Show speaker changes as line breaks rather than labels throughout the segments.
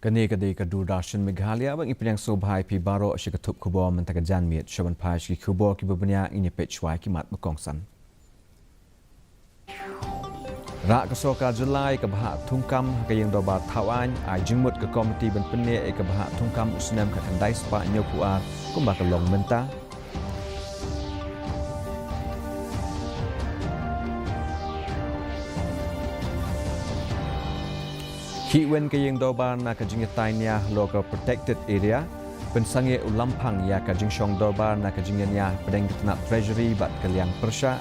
Kani Reservation Meghalaya bang ipiliang sobhai pi baro si ketup kubo mentaka janmit syaban pai si kubo ki bebenyak ini pechwai kimat bekongsan. Rak kesoka Julai ke bahak tungkam ke yang doba tawan ai jingmut ke komiti ben pene ke bahak tungkam usnam ke kandai spa nyokuar kumba ke long menta. Kiwen ke yang doba na ke jingetainya local protected area pensange ulampang ya ke jingshong doba na ke jingenya pedeng ketnak treasury bat ke liang persya.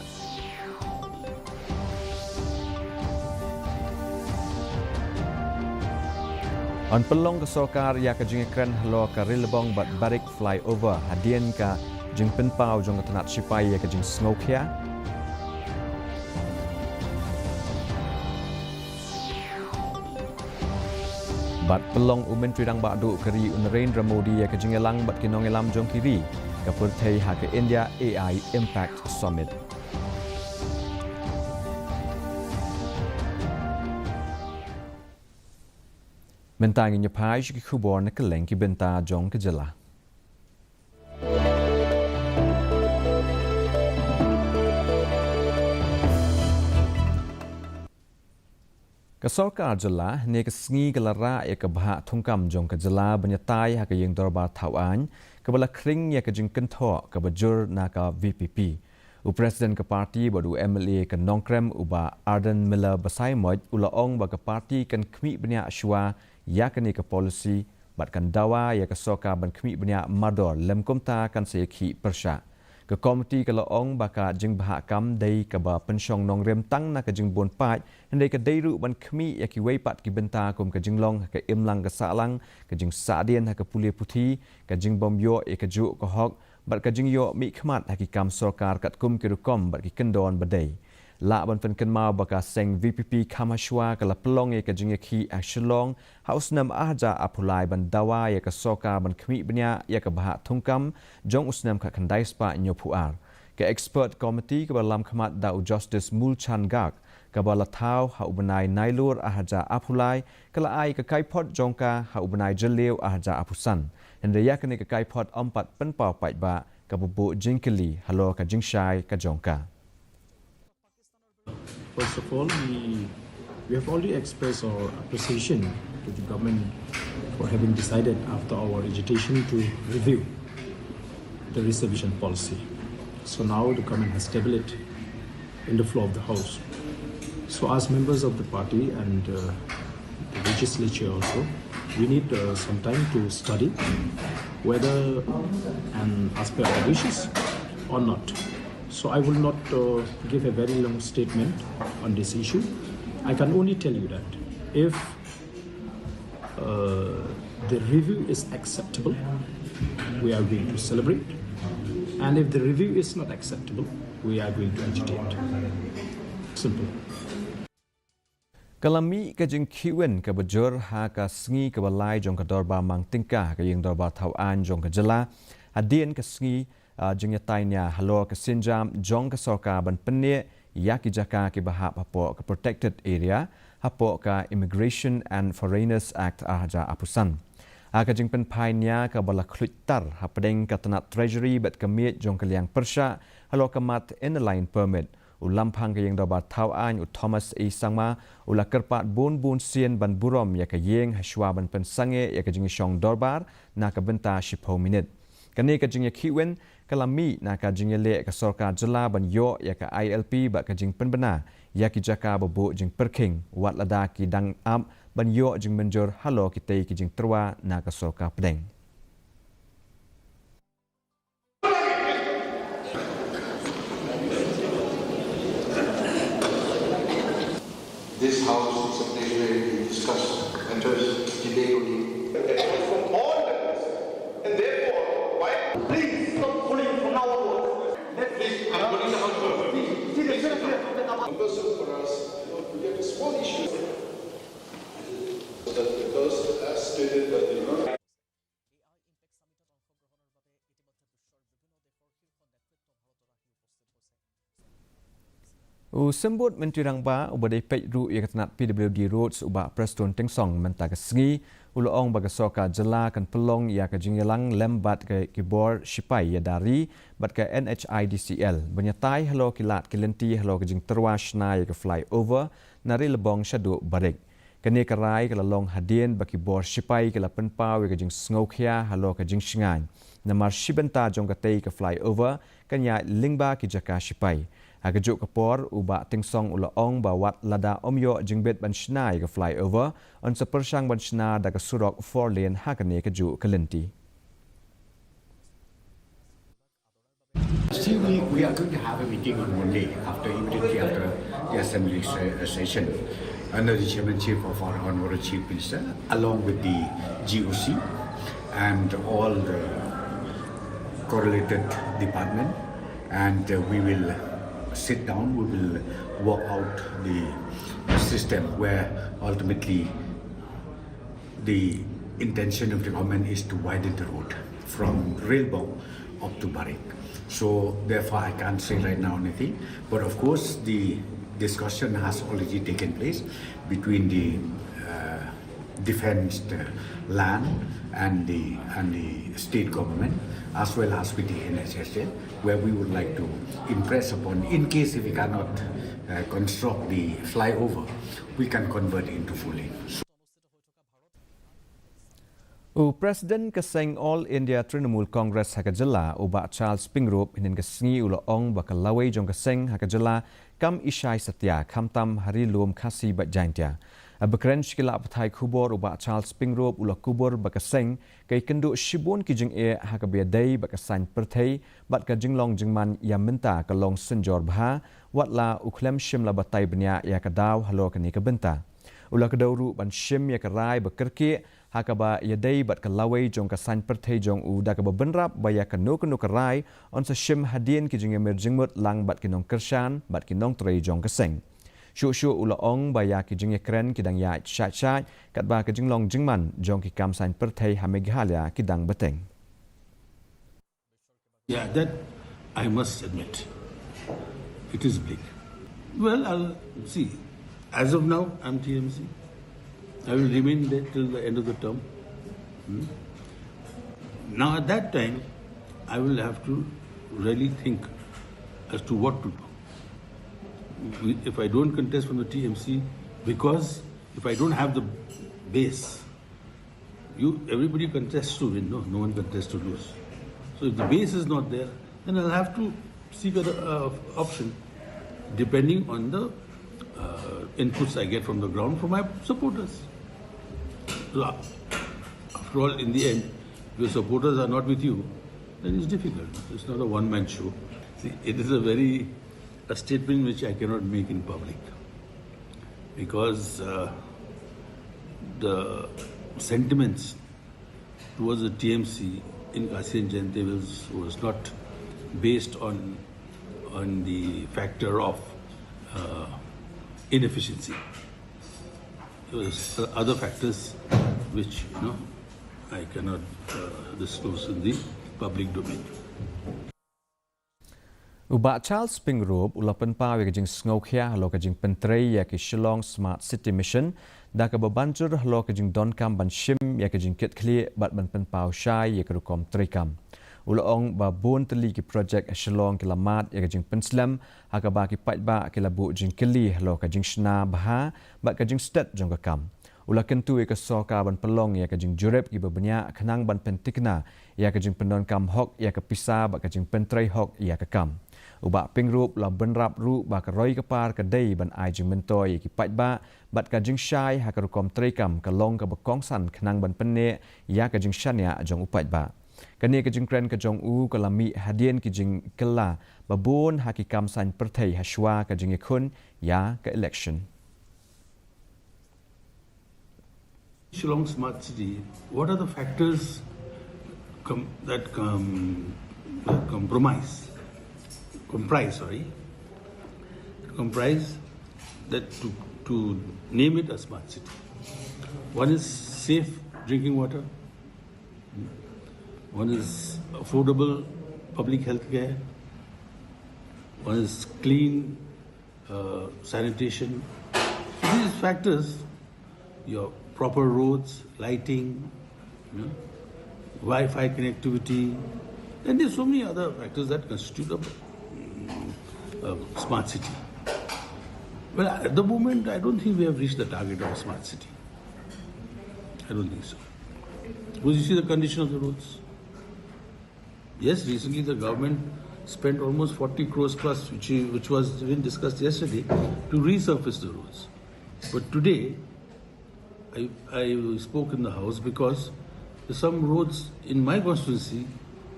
On pelong ke sokar ya ke jingekren lo ke rilbong bat barik flyover hadian ke jing penpau jong ketnak sipai ya ke jing smokia. Bat pelong Menteri Rang Badu keri Narendra Modi ya ke jingelang bat kinong elam jong kiri ke pertai ha ke India AI Impact Summit. Mentang nyepai ki khubor na keleng ki benta jong ke jela. Kesorkar jela ne ke sengi kelara ya ke bahak tungkam jong ke jela benyatai ha ke yang dorba tawan ke bala kring ya ke jing kentho ke bejur na ka VPP. Presiden ke parti badu MLA ke nongkrem uba Arden Miller basai moj ulaong ba ke parti kan kmi benya shwa ya ke ni ke polisi bat kan dawa ya ke soka ban kmi benya mador lem komta kan seki persya. Ke komiti ke laong baka jing bahak kam dei ke ba pensyong nongrem tang na ke jing bon pat hendai ke deiru ban kmi ya ki weipat ki benta kum ke jinglong ke imlang ke salang ke jing sadien ha ke pulia putih ke jing bom yo e ke juk ke hok bat ke jing yo mi khmat ha ki kam sarkar kat kum ki rukom bat ki kendon badai la ban pen ken mau baka seng VPP kamashwa ke la pelong e ke jing ki actionlong haus nam ahja apulai ban dawa ya ke soka ban kmi benya ya ke bahak tungkam jong usnam ka kandai spa nyopuar ke expert committee ke balam khmat dau justice mulchan gak ke bala thau ha ubenai nailur ahja apulai ke la ai ke kaipot jongka ha ubenai jeleu ahja apusan hendai ya ke ni ke kaipot empat penpau paitba ke bubu jingkeli halo ka jingshai ka jongka.
First of all, we have already expressed our appreciation to the government for having decided after our agitation to review the reservation policy. So now the government has tabled it in the floor of the House. So as members of the party and the legislature also, we need some time to study whether and as per our wishes or not. So I will not give a very long statement on this issue. I can only tell you that if the review is acceptable, we are going to celebrate. And if the review is not acceptable, we are going to agitate. Simple.
Kalami ke jing kiwen ke bejur ha ka sengi ke balai jong ke dorba mang tingkah ke yang dorba tawan jong ke jela hadien ke sengi jengetainya halo ke sinjam jong ke soka ban penie ya ki jaka ki bahap hapo ke protected area hapo ka Immigration and Foreigners Act ahja apusan ka jing pen painya ke bala klutar hapdeng ke tanat treasury bat kemiet jong ke liang persya halo ke mat inline permit ulampang ke yang doba tawan u Thomas E Sangma ula kerpat bun sien ban burom ya ke yeng hashwa ban pen sange ya ke jing shong dorbar na ke benta 10 minit kani ke jing kiwen kalami na ka jing le ke sorka jela ban yo ya ka ILP ba ka jing penbena ya ki jaka bobo jing perking wat lada ki dang am ban yo jing menjur halo ki tei ki jing terwa na ka sorka pedeng.
This house is a place where we discuss matters, debate only. From all levels, and therefore, why? Please stop pulling from our words. Please, I'm putting the house forward. Person for us, we get a small issue. That because, as stated by the
Sembut Menteri Rang Ba ubadai pej ru ia ketanat PWD Roads ubak Preston Tengsong mentah kesengi Ulaong bagasoka jela kan pelong ya ka jingyalang lembat ke kibor sipai ya dari bat ke NHIDCL banyatai halo kilat kilenti halo ke jing terwas na ya ke flyover nari lebong syadu barik. Kini kerai ke lalong hadien baki bor sipai ke lapen pau ya ke jing sngokia halo ke jing shingan. Namar shibenta jong katei ke flyover kanya lingba ki jaka sipai. Hagajuk kapor uba tingsong ulaong bawat lada omyo jingbet banshnai ke flyover on sepersang banshna da ke surok 4 lane hakane keju kelenti.
See, we are going to have a meeting on Monday immediately after the assembly session under the chairmanship of our honorable chief minister along with the GOC and all the correlated department, and we will sit down, we will work out the system where ultimately the intention of the government is to widen the road from Railbong up to Barik. So therefore I can't say right now anything, but of course the discussion has already taken place between the defenced land and the state government, as well as with the NHSL, where we would like to impress upon, in case if we cannot construct the flyover, we can convert into full lane.
President Kaseng All India Trinamool Congress Hakajala uba Charles Pingrop hinin kasngi ulaong bakalaway jong kaseng Hakajala kam Ishai Satya kamtam hari lum KHASI bat jaintia. Bekren shkila apatai kubor uba Charles Pingrop ula kubor bakaseng kay kendo shibun ki jing e hakabiaday bakasan perthai bat ka jinglong jingman ya minta kalong senjor bha watla uklem shim la batay bnya ya kadaw halo kani ka benta. Ula kadawru ban shim ya karai bakerki hakaba yaday bat kalaway jong kasan perthai jong u da ka benrap baya kanu karai on sa shim hadien ki jing emer jingmut lang bat kinong kershan bat kinong trei jong kaseng. Syu ulaong baya ki jing ekren kidang ya chat kat ba ka jinglong jingman jong ki kam san perthai ha Meghalaya kidang beteng.
Yeah, that I must admit. It is bleak. Well, I'll see. As of now, I'm TMC. I will remain there till the end of the term. Now, at that time, I will have to really think as to what to do. If I don't contest from the TMC, because if I don't have the base, everybody contests to win, no one contests to lose. So if the base is not there, then I'll have to seek another option depending on the inputs I get from the ground from my supporters. So after all, in the end, if your supporters are not with you, then it's difficult. It's not a one-man show. See, it is a statement which I cannot make in public because the sentiments towards the TMC in KHASI and Jayante was not based on the factor of inefficiency. There was other factors which I cannot disclose in the public domain.
Uba Charles Pingrop ulapan pa ya kajing sngokia halo kajing pentrei ya ki Shillong Smart City Mission da ka babanjur halo kajing donkam ban shim ya kajing kit kli bat ban pen pau shai ya kerukom trikam. Ulaong ba bon teli ki project Shillong ki lamat ya kajing penslam haka ba ki patba ki labu jing kili halo kajing shna baha bat kajing stat jong kam. Ula kentu ya soka ban pelong ya kajing jurep ki babanya khanang ban pentikna ya kajing pendonkam hok ya ke pisa bat kajing pentrei hok ya ke kam. Ubak Pingrop la benrap ru ba ka roi kapar ka dei ban ai jing mentoi ki pat ba bat ka jing shai ha ka rukom trekam ka long ka bakong san khnang ban penne ya ka jing shania jong upat ba kani ka jing kren ka jong u ka lami hadien ki jing kella babon ha ki kam san perthai ha shwa ka jing khun ya ka election.
Shillong Smart City, what are the factors that comprise that to name it a smart city? One is safe drinking water, one is affordable public health care, one is clean sanitation. These factors, your proper roads, lighting, you know, Wi-Fi connectivity, and there's so many other factors that constitute a smart city. Well, at the moment, I don't think we have reached the target of a smart city. I don't think so. Because you see the condition of the roads. Yes, recently the government spent almost 40 crores plus, which was even discussed yesterday, to resurface the roads. But today, I spoke in the House because there's some roads in my constituency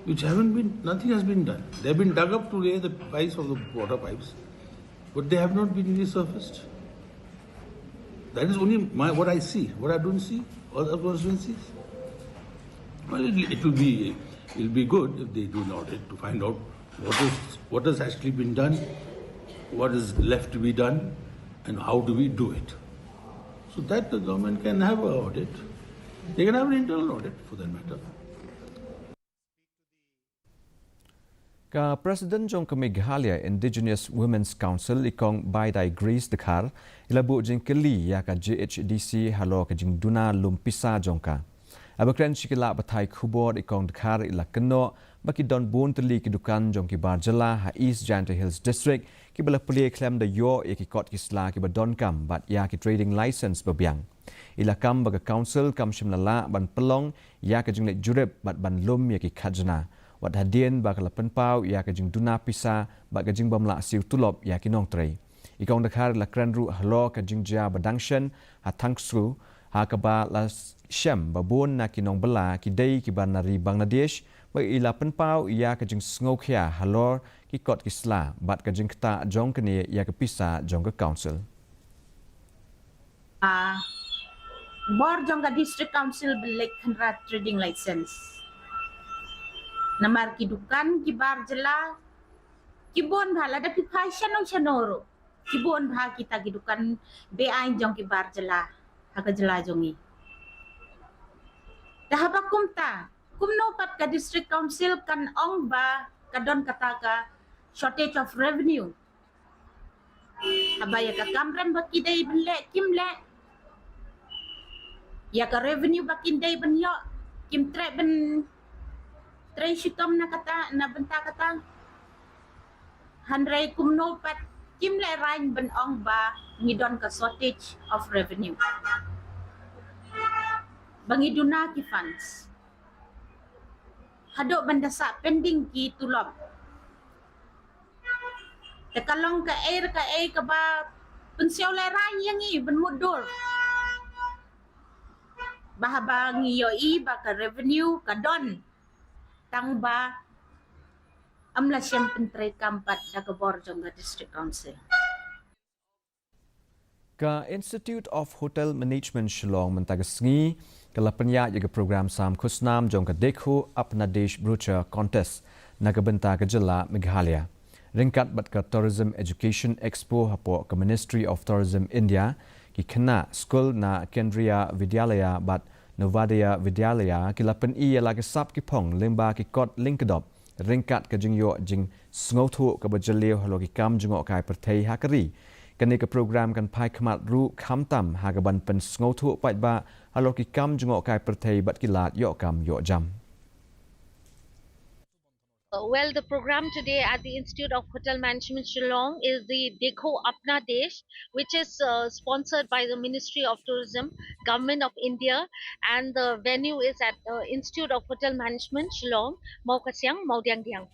which nothing has been done. They've been dug up to lay the pipes of the water pipes, but they have not been resurfaced. That is only what I see. What I don't see, other constituencies. Well, it'll be good if they do an audit to find out what has actually been done, what is left to be done, and how do we do it. So that the government can have an audit. They can have an internal audit for that matter.
Ka President Jong ka Meghalaya Indigenous Women's Council ikong Baidai Greece dekar ilabu jing keli ya ka GHDC halo ka jing duna lumpisa jongka. Abakren shikila batai kubor ikong dekar ila keno baki don bun teli kidukan jong ki Barjala ha East Janta Hills District ki bala puli klem da yo ki kot kisla ki badon kam bat ya ki trading license babiang. Ila kam baga council kam shimlala ban pelong ya ka jing le jurib bat ban lum ya ki khajna. Wat hadian bakal penpau ya kajing duna pisa bak kajing bamla siu tulop ya kinong tray. Ikong dekhar la krenru halo kajing jia badangshan hatangsu ha kaba la shem babun na kinong bela kidai kibanari Bangladesh ba ila penpau ya kajing sngokhia halo ki kot kisla bat kajing kta jong kene ya kepisa jong ke council.
Board jong ka district council belek handra trading license. Namar kidukan ki Barjala kibon bhala da ki fashion chanoro kibon bha kita kidukan be ain jong ki Barjala haka jela jongi dah ba kumta kumno pat ka district council kan ong ba kadon kata ka shortage of revenue abaya ka kamran ba kidai bele kimle ya ka revenue ba kindai ben yo kim tre ben Tray syutom na kata na benta kata handrai kumno pat kim le rain ben ong ba ngidon ka shortage of revenue bangiduna ki funds hadok bandasa pending ki tulop tekalong ka air ka ba pensiau le rain yang i ben mudur bahaba ngiyo i ba ka revenue ka don tang ba amla siyang pentray kampat na kabor jong district council.
Ka Institute of Hotel Management Shillong mentagasngi kalapanya yaga program sam khusnam jong ka dekhu apna desh brochure contest nagabenta ka jilla Meghalaya. Ringkat bat ka Tourism Education Expo hapo ka Ministry of Tourism India ki khana school na Kendriya Vidyalaya bat Novadaya Vidyalaya kilapan iya lagi sap ki pong limba ki kot linkedop ringkat ka jingyo jing sngotu ka bajalio halo ki kam jingo kai perthei hakari kani ka program kan pai khamat ru khamtam hagaban pen sngotu pai ba halo ki kam jingo kai perthei bat ki lat yo kam yo jam.
Well, the program today at the Institute of Hotel Management Shillong is the Dekho Apna Desh, which is sponsored by the Ministry of Tourism, Government of India, and the venue is at Institute of Hotel Management Shillong, Maukasiang, Maudiangdiang.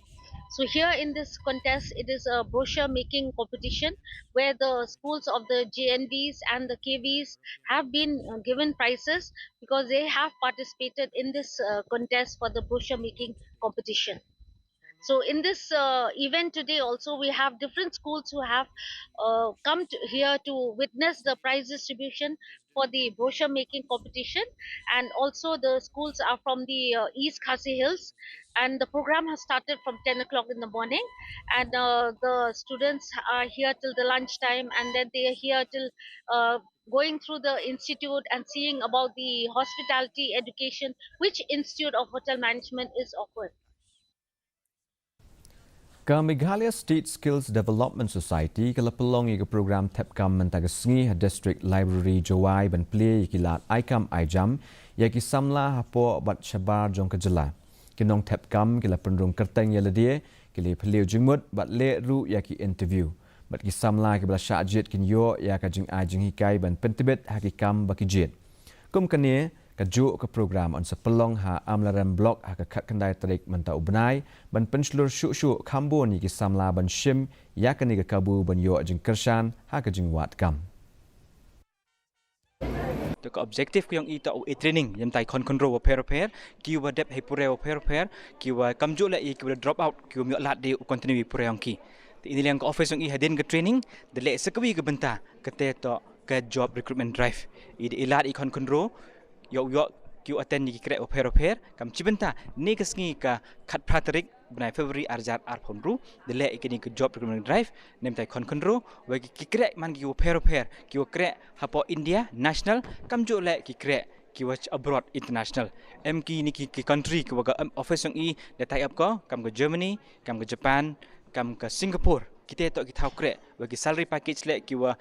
So here in this contest, it is a brochure making competition where the schools of the JNVs and the KVs have been given prizes because they have participated in this contest for the brochure making competition. So in this event today also we have different schools who have come here to witness the prize distribution for the brochure making competition, and also the schools are from the East KHASI Hills, and the program has started from 10 o'clock in the morning, and the students are here till the lunchtime, and then they are here till going through the institute and seeing about the hospitality education which Institute of Hotel Management is offered.
Ka Meghalaya State Skills Development Society kala pelong ke program tepkam mentagasngi district library Jawai ban play kilat aikam aijam yaki samla hapo bat shabar jong kejela kinong tepkam kila pendrung kerteng yala dia kili peleu jengmut bat le ru yaki interview bat ki samla ke bala syajit kin yo ya ka jing ajing hikai ban pentibet hakikam bakijit kum kane kajuk ke program on sepelong ha amlaram blok ha kat kendai tarik menta ubnai ban penslur syuk-syuk kambon ni ki samla ban shim ya kani ke kabu ban yo jing kershan ha ka jing wat kam
to ka objective ko yang ita o training yam tai kon control pair ki wa dep he pure pair ki wa kamjo la ki wa drop out ki wa mi lat de continue pure yang ki ini yang office yang i hadin ke training de le sekawi ke benta ke te to ke job recruitment drive i lat i kon control yo ki attend ni kre pair kam cibenta ni ke sngi ka khat pratarik benai February arjar arphonru de le ikini ke job recruitment drive nem tai kon control wa ki kre man ki pair ki kre hapo India national kam jo le ki kre ki watch abroad international mk ni ki country ki wa office yang i de tie up ko kam ke Germany kam ke Japan kam ke Singapore kita tok kita kre bagi salary package le kiwa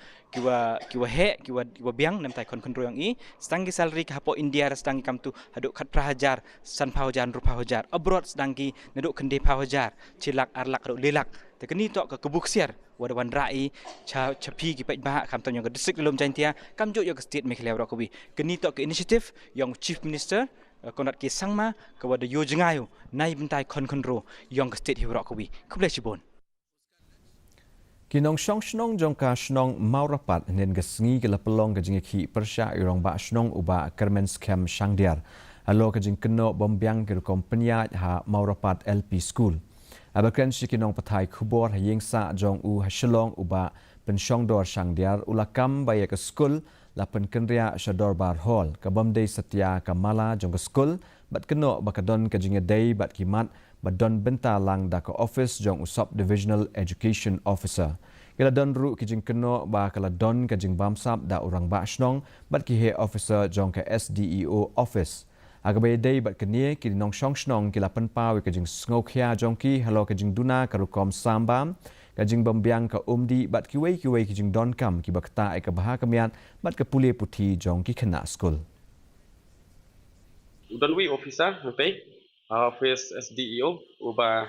biang nem tai kon control yang i stangi salary ka hapo India stangi kam tu haduk khat prahajar san phawajar rupa hajar abroad stangi neduk kende phawajar cilak arlak haduk lelak te keni tok ka kebuksiar wadawan rai chapi ki pek ba kam ton yang ke district lom jantia kam jo yo ke state Meghalaya rokowi keni tok ke initiative yang chief minister konat ki sangma ke wada yo jengayo nai bentai kon control yang ke state rokowi kuble cibon
Kinong shnong jongka shnong maurapat nen gesngi kala pelong ke jingi ki persya irong ba shnong uba kermen scam shangdiar alo ke jing keno bombyang ke kompanya ha maurapat LP school abakan si kinong patai khubor yengsa jong u hashlong uba pensyong dor shangdiar ulakam baya ke school lapen kenria shador bar hall ke bomdei setia kamala jong ke school bat keno bakadon ke jingi dei bat kimat badon benta lang da ke office jong usop divisional education officer kala don ru ki jing keno ba kala don ke jing bamsap da orang ba shnong bat ki he officer jong ke SDEO office agabe dei bat kenie ki nong shong shnong kila penpaw ke jing ngokhia jong ki halo ke jing duna karukom sambam ke jing bombyang ke umdi bat ki wei ki jing don kam ki bakta e ke bah kemian bat ke pule puthi jong ki kena school
don wi officer okay office SDEO uba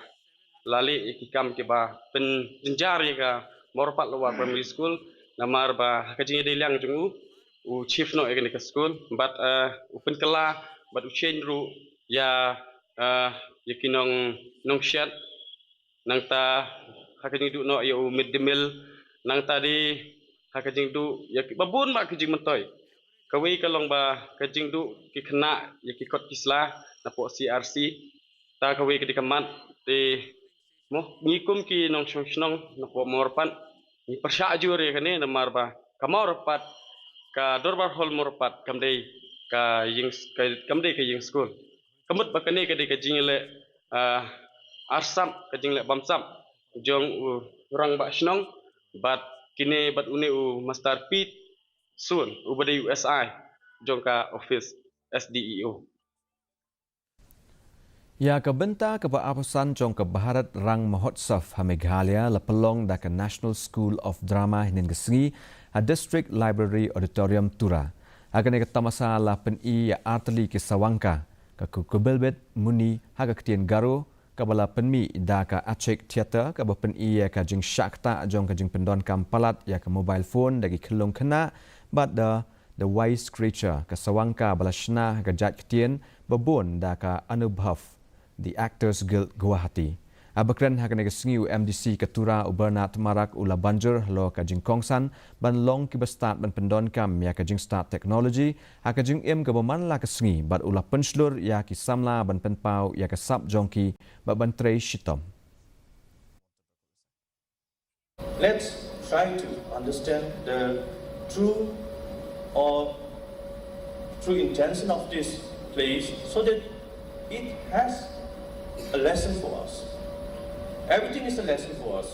lali ikikam ke ba pen jenjari ka morpat luar primary school namar ba kajing de liang jungu u chief no egene ka school but open kala but u change ru ya yakinong nong shat nang ta hakajing du no ya mid the mill nang tadi hakajing du ya babun ba kajing mentoy kawai kalong ba kajing du ki khna ya ki kot kisla na po CRC ta kawai ki kamat te mo ngikum ki nong snong na po morpan ni persya jure kane na marba kamorpat ka dorbar hol morpat kamdei ka ying kamdei ka ying school kamut ba kane ka de ka jingle Assam ka jingle bamsam jong orang ba snong bat kine bat une u master pit soon ubade USI jongka office SDEO
ya ke benta ke baapusan jong ke Bharat Rang Mahotsav ha Meghalaya la pelong da ke National School of Drama hinin gesngi ha District Library Auditorium Tura agane ke tamasa la pen i ya artli ke sawangka ke kubelbet muni ha ke tien garo ke bala penmi da ka achek theater ke pen i ya ka jing shakta jong ke jing pendon kam palat ya ke mobile phone dagi khelong khana but the wise creature ka sawangka balashna ka jat ketien babon da ka anubhav the actors guild Guwahati abakran hakane ka sngiu MDC katura ubernat marak ula banjur lo ka jing kongsan ban long ki bastat ban pendon kam ya ka jing start technology ha ka jing em ka baman la ka sngi bat ula penslur ya ki samla ban penpau ya ka sap jongki ba ban trei shitom
let's try to understand the true intention of this place so that it has a lesson for us. Everything is a lesson for us.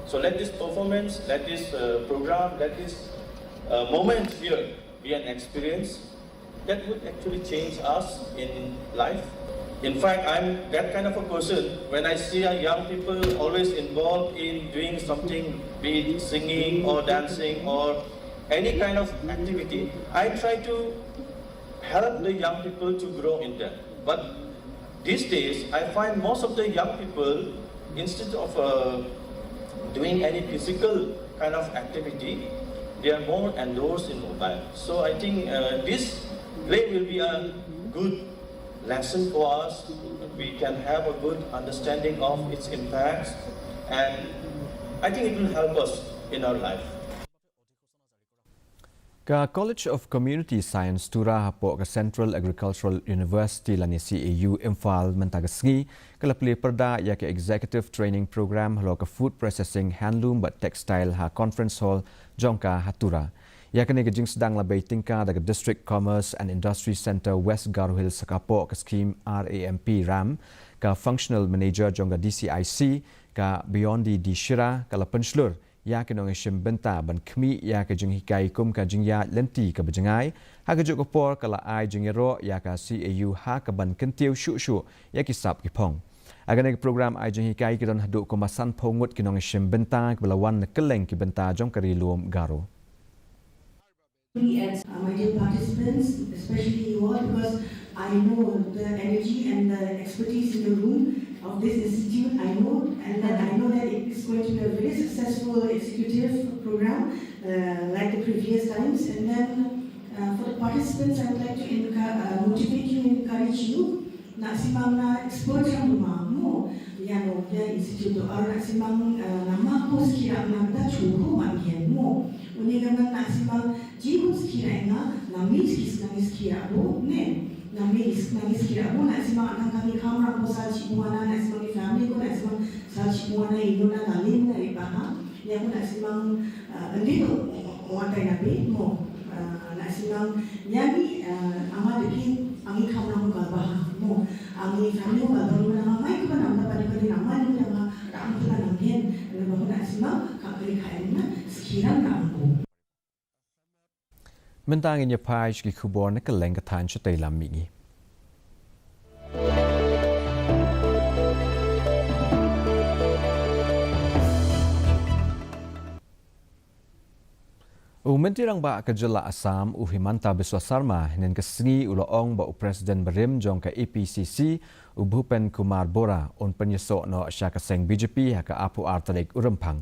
So let this performance, let this program, let this moment here be an experience that would actually change us in life In fact, I'm that kind of a person. When I see young people always involved in doing something, be it singing or dancing or any kind of activity, I try to help the young people to grow in that. But these days, I find most of the young people, instead of doing any physical kind of activity, they are more endorsed in mobile. So I think this play will be a good lesson for us. We can have a good understanding of its impacts, and I think it will help us in our life.
Ka College of Community Science tura hapo ka Central Agricultural University lani CAU Imphal mentagasngi kala play perda ya ke Executive Training Program halo ka Food Processing Handloom but Textile ha Conference Hall jongka hatura. Ya kini ke jing sedang labai tingka daga District Commerce and Industry Center West Garo Hills sakapo ka scheme RAMP RAM ka Functional Manager jongka DCIC ka Beyond di Shira kala penslur ya ke nong shim benta ban kmi ya ke jing hikai kum ka jing ya lenti ka bejengai ha ke joko por kala ai jing ro ya ka CAU ha ka ban kentiu shu ya ki sap ki pong agane program ai jing hikai ki don hadu ko masan pongut ki nong shim benta ke belawan keleng ki benta jong kari luom Garo.
And my dear participants, especially you all, because I know the energy and the expertise in the room of this institute. I know, and that I know that it is going to be a very successful executive program, like the previous times. And then for the participants, I would like to motivate you, encourage you. Nak simang na expert yang rumah mo, yang dia institute tu, or nak simang nama ko sekira nak cukup bagian mo. Uni gambar nak simang jiwa sekira ina namis kis nangis kira bo ne namis nangis kira bo nak simang akan kami kamera ko sa cipuana nak simang family ko nak simang sa cipuana ino na lalim na ibaha ya ko nak simang andito watai nabi mo nak simang nyami ama dekin angi kamera ko gabaha mo angi family ko gabaha mo na mai ko na dapat dipadi nama ni nama ram tu na nambien na nak simang kakri kaina sekira na
Mentang inya pai ki kubor na keleng ka tan chutay lamigi. Mentirang ba ka jela Assam Himanta Biswa Sarma hinen ka sengi uloong ba Presiden Barim jong ka APCC Bhupen Kumar Bora on penyeso no sya ka seng BJP ha ka apu artalik urempang.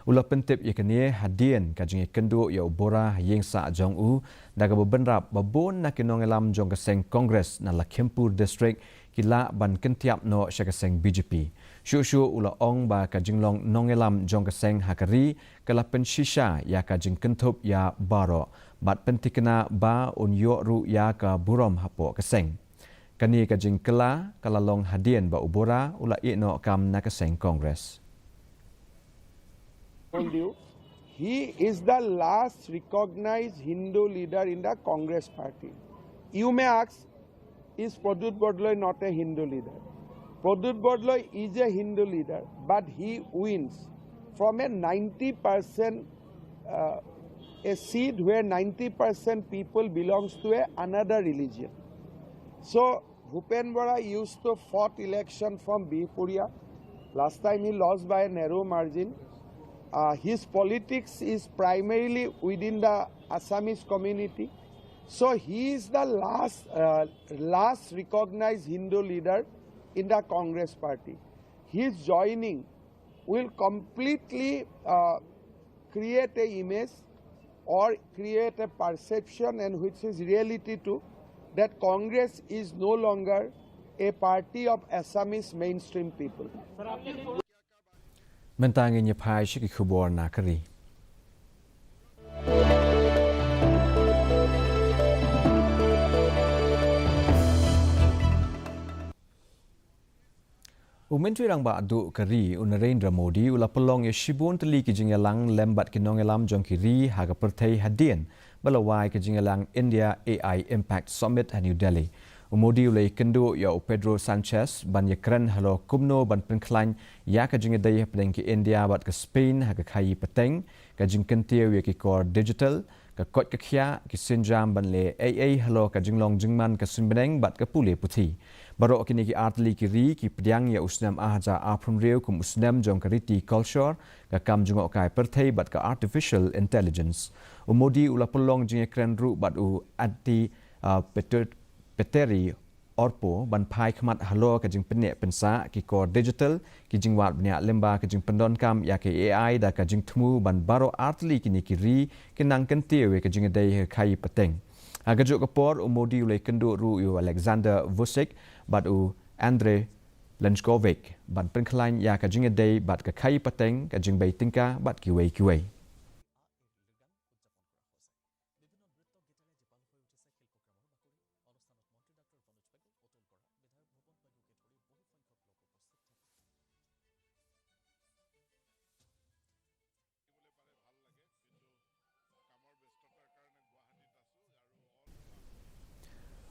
Ula pentip yakni hadian ka jing kendu ya Bora yeng sa jong daga bebenrap babon na kinongelam jong ka seng Congress na Lakhimpur District kila ban kentiap no sya ka seng BJP. Shu ula ong ba ka jinglong nongelam jong ka seng hakari kala penshisha ya ka jing kentup ya baro bat pentikna ba un yo ru ya ka burom hapo ka seng. Kani ka jing kala long hadian ba ubora ula no kam na ka seng Congress.
He is the last recognized Hindu leader in the Congress party. You may ask, is Pradut Bodloi not a Hindu leader? Pradut Bodloi is a Hindu leader, but he wins from a 90% a seat where 90% people belongs to another religion. So Bhupen Bora used to fought election from Bihuria. Last time he lost by a narrow margin. His politics is primarily within the Assamese community. So he is the last recognized Hindu leader in the Congress party. His joining will completely create an image or create a perception, and which is reality too, that Congress is no longer a party of Assamese mainstream people.
Mentang inya pai ki kubor na kari. Menteri rang ba adu kari Narendra Modi ula pelong ya shibun teli ki jingelang lembat ki nongelam jong kiri haga pertai hadian balawai ki jingelang India AI Impact Summit New Delhi. Modi ulai kendu ya Pedro Sanchez ban ya keren halo kumno ban penklan ya ka jinga daya pedeng ki India bat ke Spain ha ka khai peteng ka jing kentiu ya ki core digital ka kot ka khia ki sinjam ban le AA halo ka jinglong jingman ka sunbeneng bat ka pule puthi Barok kini ki artli kiri ki pediang ya usnam ahaja aprun reu kum usnam jong kariti culture ka kam jungok kai perthei bat ka artificial intelligence. Umodi ula pelong jing kren ru bat u anti peteri orpo ban pai khmat halo ka jing pene pensa ki core digital ki jing wat bnya lemba ka jing pendon kam ya ke AI da ka jing thmu ban baro artli kini kiri kinang kentewe ka jing dei khai pateng. Agajuk kapor umodi ulai kendu ru u Alexander Vucic bat u Andre Lenskovic ban penkhlain ya ka jing dei bat ka khai pateng ka jing bei tingka bat kiwei.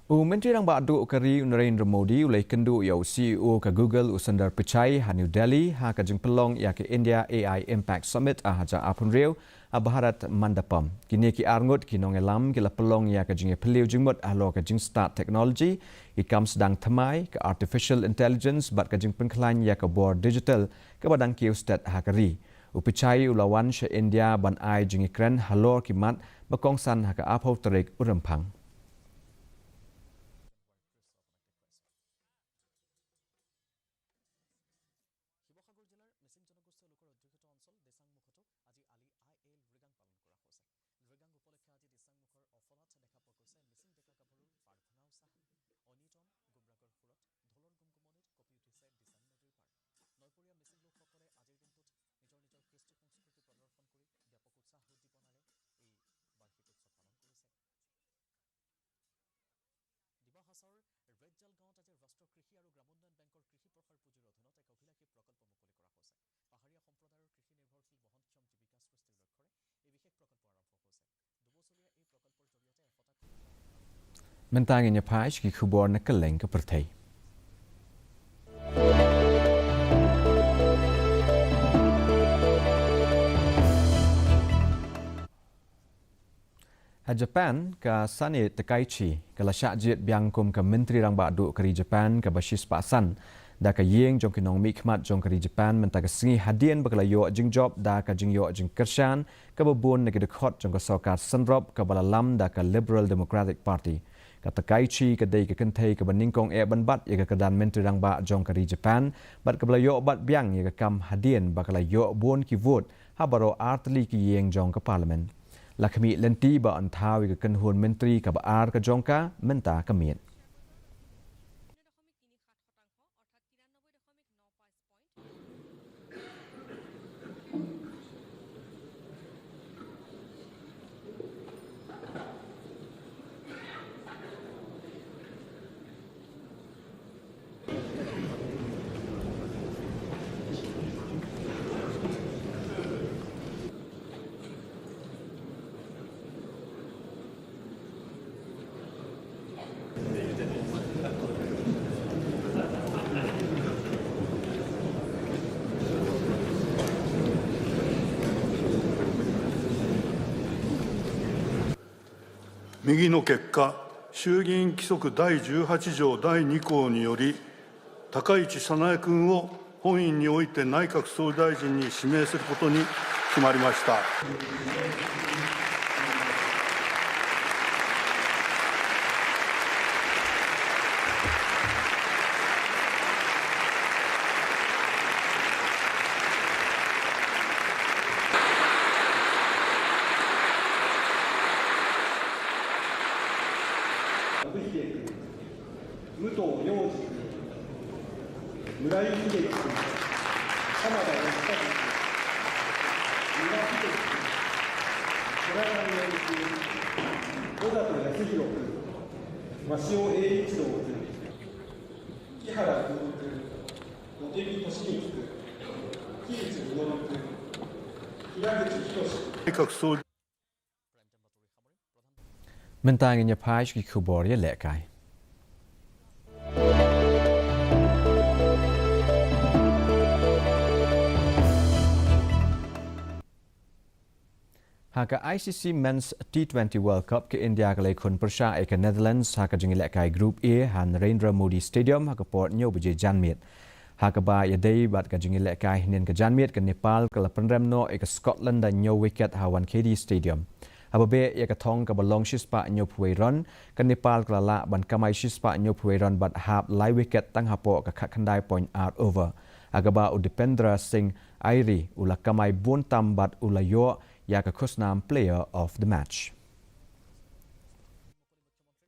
Menteri Rang Badu Kari Narendra Modi ulai kendu ya CEO ka Google Usandar Pichai ha New Delhi ha ka jing pelong ya ke India AI Impact Summit haja apun reu Bharat Mandapam kini ki arngut ki nongelam ki la pelong ya ka jing peliu jingmut alo ka jing start technology i kam sedang thamai ka artificial intelligence bat ka jing penklan ya ka board digital ka badang kiu stat ha kari Pichai ulawan she India ban ai jing kren halor ki mat bakongsan ha ka apau terik urempang. Mentangin ya page ki khubor na keleng ke perthei. Japan ka sani tekaichi kala syajit biangkum ka menteri rang badu kari Japan ka bashis pasan da ka yeng jong kinong mikmat jong kari Japan menta ka singi hadien bakala yo jing job da ka jing yo jing kershan ka babun na kidkhot jong ka sokar sanrop ka balalam da ka Liberal Democratic Party ka tekaichi ka dei ka kenthei ka baningkong e banbat ya ka kedan menteri rang ba jong kari Japan bat ka bala yo bat biang ya ka kam hadien bakala yo bon ki vote ha baro artli ki yeng jong ka parliament. Lakmi lenti ba antawi ka kenhun menteri ka baar ka jongka menta kamian.
右の結果、衆議院規則第18条第2項により、高市早苗君を本院において内閣総理大臣に指名することに決まりました。
武藤洋二君、村井秀樹君、浜田義和君、三輪秀樹君、寺上洋一君、小里康弘君、増尾栄一郎君、木原君、茂木敏光君、木内稔君、平口仁。
内閣総理
Mentangin ya page ki khubor ya lekai. Haka ICC Men's T20 World Cup ke India ke lekun persya ke Netherlands haka jengilek kai Group A han Narendra Modi Stadium haka port nyo buje janmit. Haka ba yadai bat ka jengilek kai hinen ke janmit ke Nepal ke lapenrem no ke Scotland dan nyo wicket hawan KD Stadium. Ababe ya ka thong ke balong shispa nyo puai ron ke Nepal ke lala ban kamai shispa nyo puai ron bat hap lai wicket tang hapo ke khandai point out over. Agaba Udipendra Singh Airi ula kamai buntam bat ula yo या का Khushnam player of the match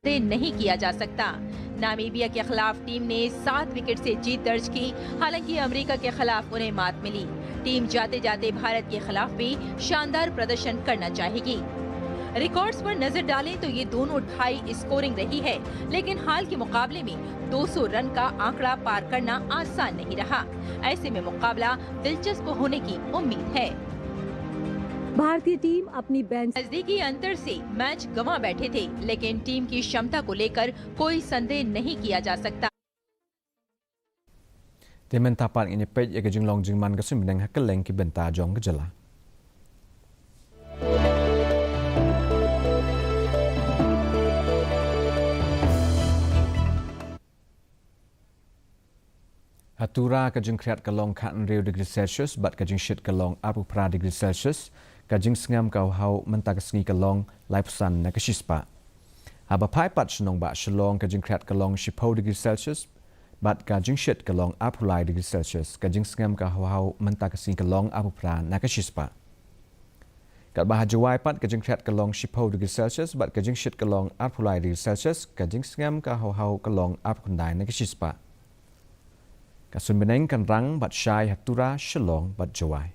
नहीं किया जा सकता। नामीबिया के खिलाफ टीम ने 7 विकेट से जीत दर्ज की। हालांकि अमेरिका के खिलाफ उन्हें मात मिली। टीम जाते जाते भारत के खिलाफ भी शानदार प्रदर्शन करना चाहेगी। रिकॉर्ड्स पर नजर डालें तो ये दोनों हाई स्कोरिंग रही है, लेकिन हाल के मुकाबले में 200 रन का आंकड़ा पार करना आसान नहीं रहा। ऐसे में मुकाबला दिलचस्प होने की उम्मीद है।
भारतीय टीम अपनी बेंच
नजदीकी अंतर से मैच गंवा बैठे थे, लेकिन टीम की क्षमता को लेकर कोई संदेह नहीं किया जा सकता।
Temen tapan ini pej ya kejinglong jingman kesun bidang hakeleng ki benta jong kejala. Hatura kejing kreat kelong kat Rio degree Celsius bat kejing shit kelong apu pra degree Celsius kajing sengam kau hau mentag sengi kelong laipusan na keshispa. Aba pai pat shenong ba shalong kajing kreat kelong shipau degree Celsius bat kajing shit kelong apulai degree Celsius kajing sengam kau hau mentag sengi kelong apupra na keshispa. Kat bahajawai pat kajing kreat kelong shipau degree Celsius bat kajing shit kelong apulai degree Celsius kajing sengam kau hau kelong apukundai na keshispa. Kasun beneng kan rang bat syai hatura shalong bat jawai.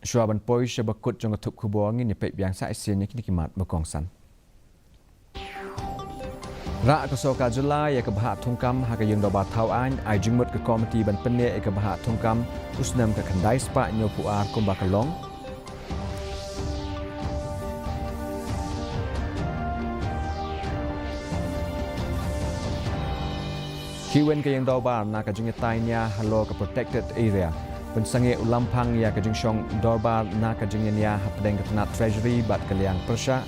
Shuaban poi syabakut jong ketuk kubur angin ni pek biang sa isien ni kini kimat berkongsan. Rak kesoka Julai ya kebahak tungkam haka yang doba tauan ai jingmut ke komiti ban penne ya kebahak tungkam usnam ke kendai spak nyo puar kumba kelong. Kiwen ke yang doba na ka jingetainya halo ke protected area. Pensange ulampang ya kajing syong dorbar na kajing ya hapdeng ketenat treasury bat kaliang persya.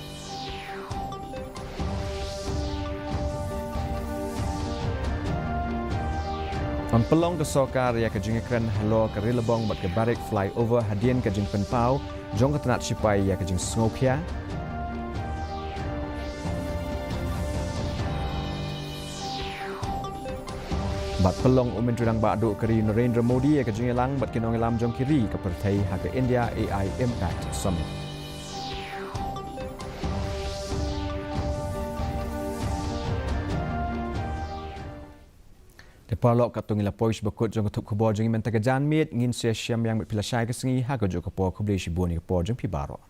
On pelong ke sokar ya kajing keren halo ke rilebong bat ke barik flyover hadian kajing penpau jong ketenat sipai ya kajing snopia. Bat pelong umin tudang badu keri Narendra Modi ya kejingelang bat kinong ilam jong kiri ke pertai haka India AI Impact Summit. Depalok katung ila pois bakut jong ketuk kubor jong imen tagajan mit ngin sia syam yang berpilasai kesengi haka jok kapor kubli shibuni kapor jong pibaro.